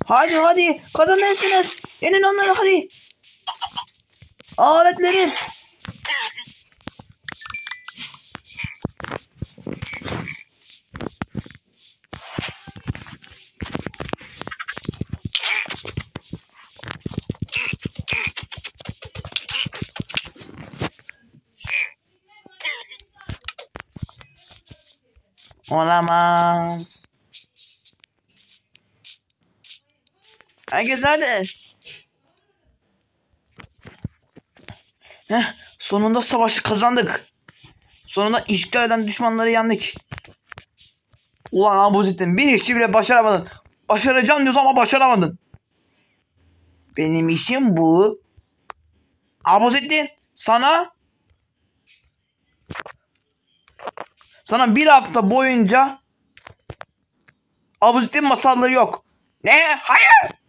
Hadi hadi kazanırsınız. Yenin onları hadi. Aletlerim. Olamaz. Herkes nerede? Sonunda savaşı kazandık. Sonunda işgal eden düşmanları yendik. Ulan Abuzettin bir işi bile başaramadın. Başaracağım diyorsun ama başaramadın. Benim işim bu. Abuzettin sana bir hafta boyunca Abuzettin masalları yok. Ne? Hayır.